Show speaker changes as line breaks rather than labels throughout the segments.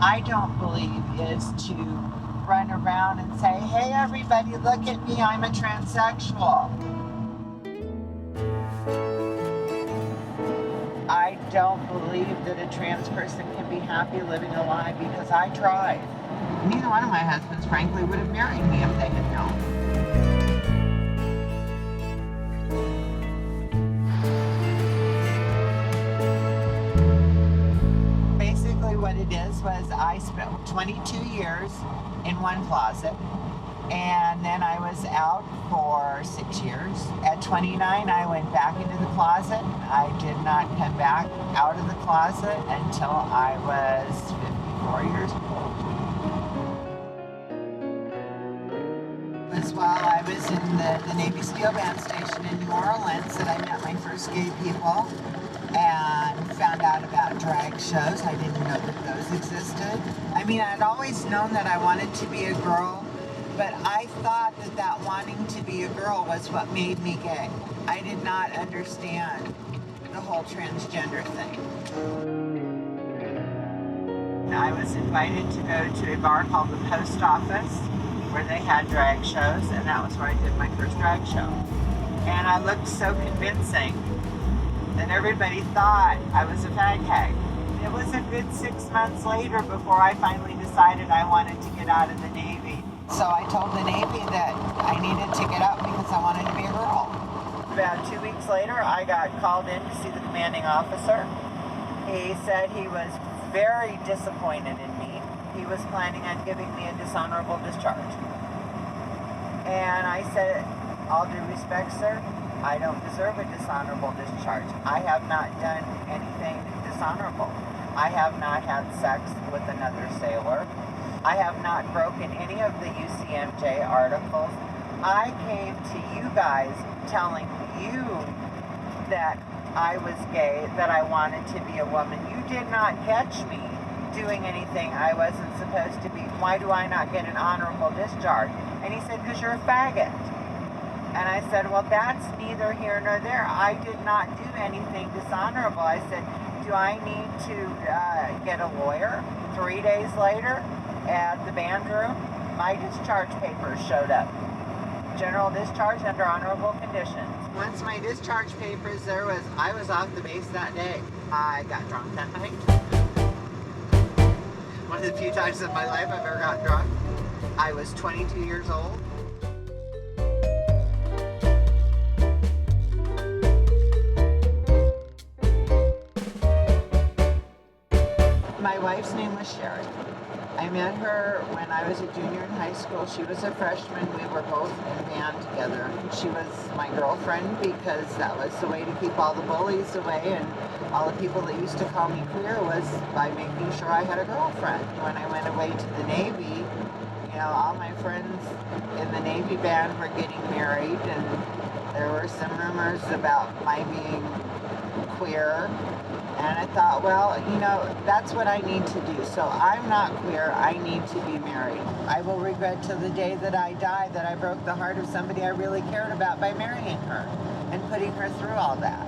I don't believe is to run around and say, hey everybody, look at me, I'm a transsexual. I don't believe that a trans person can be happy living a lie because I tried. Neither one of my husbands, frankly, would have married me if they had known. Basically what it is was I spent 22 years in one closet, and then I was out for 6 years. At 29, I went back into the closet. I did not come back out of the closet until I was 54 years old. It was while I was in the Navy SEAL band station in New Orleans that I met my first gay people and found out about drag shows. I didn't know that those existed. I mean, I'd always known that I wanted to be a girl, but I thought that wanting to be a girl was what made me gay. I did not understand the whole transgender thing. I was invited to go to a bar called the Post Office where they had drag shows, and that was where I did my first drag show. And I looked so convincing that everybody thought I was a fag hag. It was a good 6 months later before I finally decided I wanted to get out of the Navy. So I told the Navy that I needed to get up because I wanted to be a girl. About 2 weeks later, I got called in to see the commanding officer. He said he was very disappointed in me. He was planning on giving me a dishonorable discharge. And I said, all due respect, sir, I don't deserve a dishonorable discharge. I have not done anything dishonorable. I have not had sex with another sailor. I have not broken any of the UCMJ articles. I came to you guys telling you that I was gay, that I wanted to be a woman. You did not catch me doing anything I wasn't supposed to be. Why do I not get an honorable discharge? And he said, because you're a faggot. And I said, well, that's neither here nor there. I did not do anything dishonorable. I said, do I need to get a lawyer? 3 days later, at the band room, my discharge papers showed up. General discharge under honorable conditions. Once my discharge papers I was off the base that day. I got drunk that night. One of the few times in my life I've ever gotten drunk. I was 22 years old. My wife's name was Sherry. I met her when I was a junior in high school. She was a freshman. We were both in band together. She was my girlfriend because that was the way to keep all the bullies away, and all the people that used to call me queer was by making sure I had a girlfriend. When I went away to the Navy, all my friends in the Navy band were getting married, and there were some rumors about my being queer. And I thought, well, that's what I need to do. So I'm not queer. I need to be married. I will regret to the day that I die that I broke the heart of somebody I really cared about by marrying her and putting her through all that.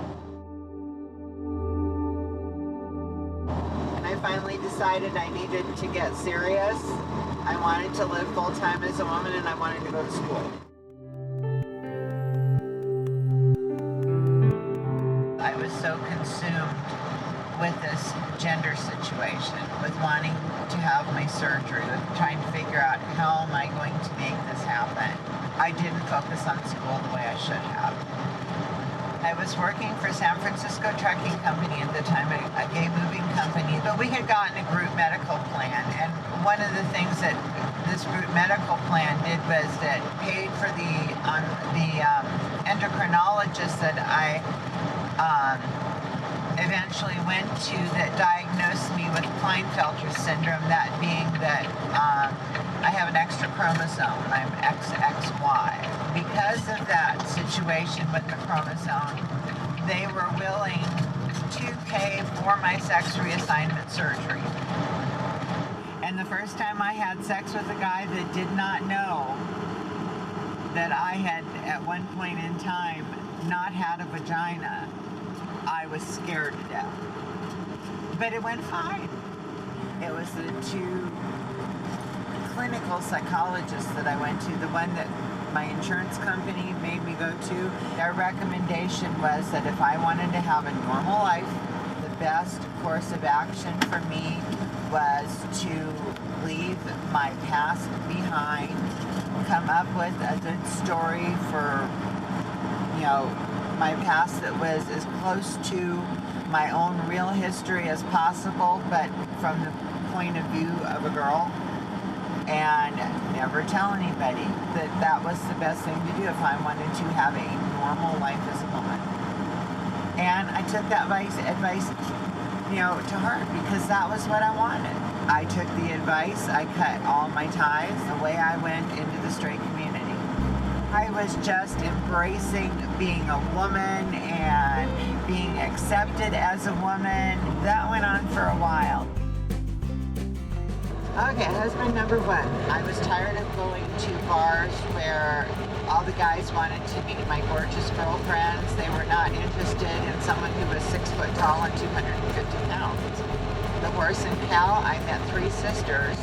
And I finally decided I needed to get serious. I wanted to live full-time as a woman, and I wanted to go to school. I was so consumed with this gender situation, with wanting to have my surgery, with trying to figure out how am I going to make this happen. I didn't focus on school the way I should have. I was working for San Francisco Trucking Company at the time, a gay moving company, but we had gotten a group medical plan, and one of the things that this group medical plan did was that paid for the endocrinologist that I eventually went to that diagnosed me with Klinefelter syndrome, that being that I have an extra chromosome. I'm XXY. Because of that situation with the chromosome, they were willing to pay for my sex reassignment surgery. And the first time I had sex with a guy that did not know that I had, at one point in time, not had a vagina, I was scared to death. But it went fine. It was the two clinical psychologists that I went to, the one that my insurance company made me go to. Their recommendation was that if I wanted to have a normal life, the best course of action for me was to leave my past behind, come up with a good story for, my past that was as close to my own real history as possible, but from the point of view of a girl, and never tell anybody that was the best thing to do if I wanted to have a normal life as a woman. And I took that advice, to heart, because that was what I wanted. I took the advice, I cut all my ties the way I went into the straight community. I was just embracing being a woman and being accepted as a woman. That went on for a while. Okay, husband number one. I was tired of going to bars where all the guys wanted to meet my gorgeous girlfriends. They were not interested in someone who was 6 foot tall and 250 pounds. The horse and cow, I met 3 sisters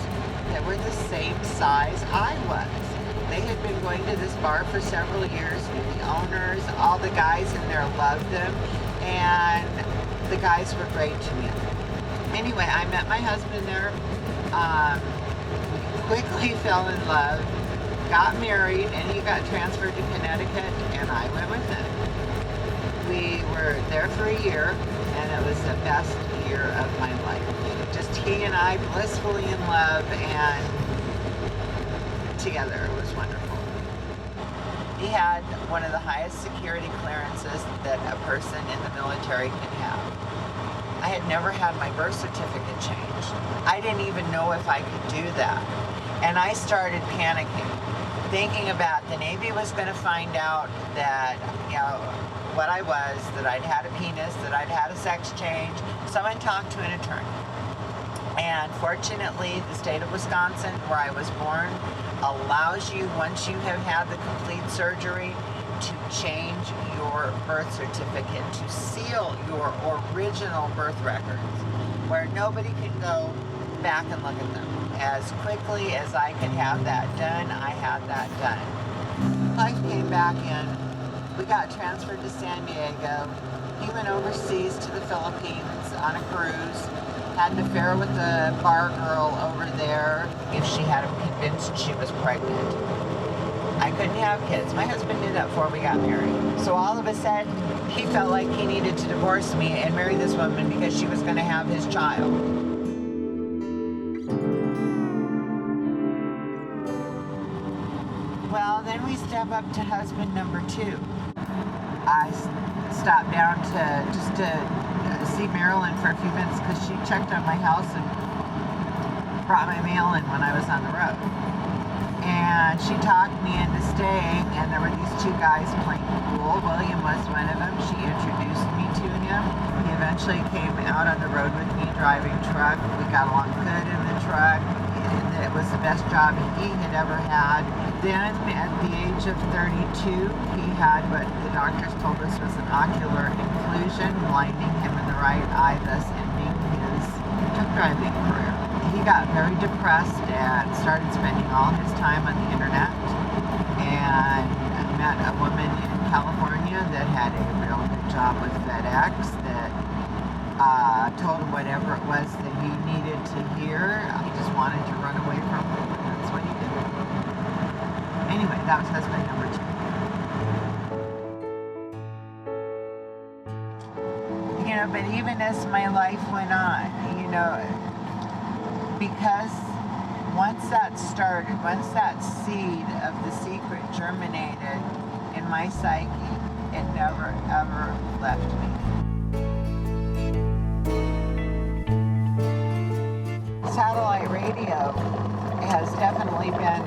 that were the same size I was. They had been going to this bar for several years, knew the owners, all the guys in there loved them, and the guys were great to me. Anyway, I met my husband there, quickly fell in love, got married, and he got transferred to Connecticut, and I went with him. We were there for a year, and it was the best year of my life. Just he and I blissfully in love, and together. It was wonderful. He had one of the highest security clearances that a person in the military can have. I had never had my birth certificate changed. I didn't even know if I could do that. And I started panicking, thinking about the Navy was going to find out that, what I was, that I'd had a penis, that I'd had a sex change. Someone talked to an attorney. And fortunately, the state of Wisconsin, where I was born, allows you, once you have had the complete surgery, to change your birth certificate, to seal your original birth records, where nobody can go back and look at them. As quickly as I could have that done, I had that done. Life came back in. We got transferred to San Diego. He went overseas to the Philippines on a cruise. Had an affair with a bar girl over there. If she had him convinced she was pregnant. I couldn't have kids. My husband knew that before we got married. So all of a sudden, he felt like he needed to divorce me and marry this woman because she was going to have his child. Well, then we step up to husband number 2. I stopped down to see Marilyn for a few minutes because she checked on my house and brought my mail in when I was on the road. And she talked me into staying, and there were these 2 guys playing pool. William was one of them. She introduced me to him. He eventually came out on the road with me driving truck. We got along good in the truck. It was the best job he had ever had. Then at the age of 32, he had what the doctors told us was an ocular occlusion, blinding him in the right eye, thus ending his truck driving career. He got very depressed and started spending all his time on the internet, and met a woman in California that had a real good job with FedEx that told him whatever it was that he needed to hear. He just wanted to run away from it, and that's what he did. Anyway, that was husband number 2. But even as my life went on, because once that started, once that seed of the secret germinated in my psyche, it never ever left me. Satellite radio has definitely been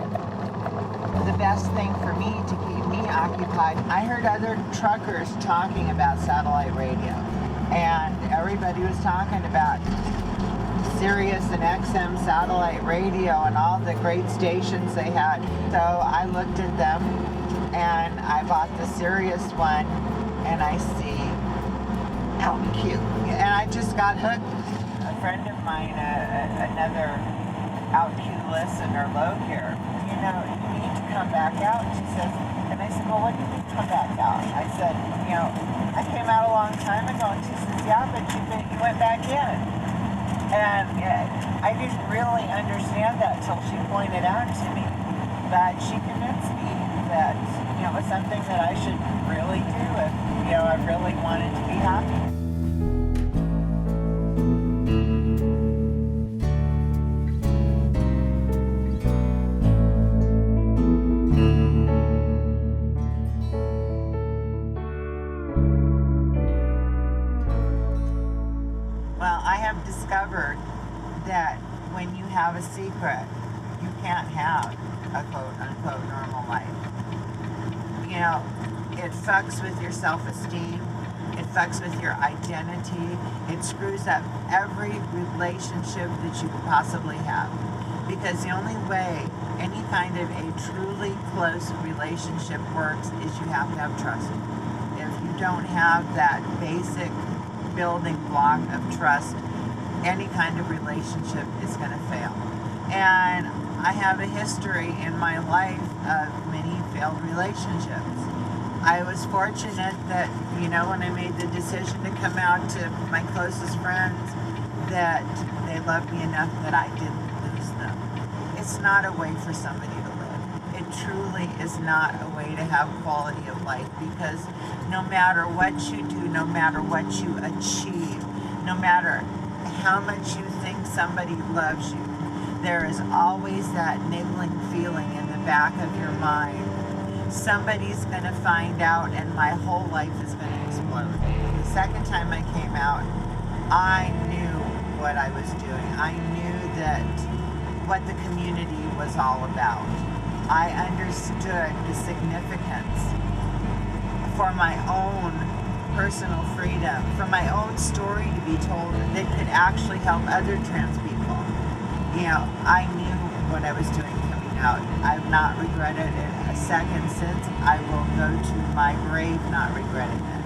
the best thing for me to keep me occupied. I heard other truckers talking about satellite radio, and everybody was talking about Sirius and XM satellite radio and all the great stations they had. So I looked at them, and I bought the Sirius one, and I see OutQ, and I just got hooked. friend of mine, another OutQ listener, low here, you know, you need to come back out. She says, and I said, well, what do you mean come back out? I said, you know, I came out a long time ago. And she says, yeah, but you went back in. And I didn't really understand that till she pointed out to me. But she convinced me that, you know, it was something that I should really do if, you know, I really wanted to be happy. Well, I have discovered that when you have a secret, you can't have a quote-unquote normal life. You know, it fucks with your self-esteem. It fucks with your identity. It screws up every relationship that you could possibly have. Because the only way any kind of a truly close relationship works is you have to have trust. If you don't have that basic building block of trust, any kind of relationship is going to fail. And I have a history in my life of many failed relationships. I was fortunate that, you know, when I made the decision to come out to my closest friends, that they loved me enough that I didn't lose them. It's not a way for somebody to live. It truly is not a way to have quality of life, because no matter what you do, no matter what you achieve, no matter how much you think somebody loves you, there is always that niggling feeling in the back of your mind. Somebody's going to find out and my whole life is going to explode. The second time I came out, I knew what I was doing. I knew that what the community was all about. I understood the significance for my own personal freedom, for my own story to be told that could actually help other trans people. You know, I knew what I was doing coming out. I've not regretted it a second since. I will go to my grave not regretting it.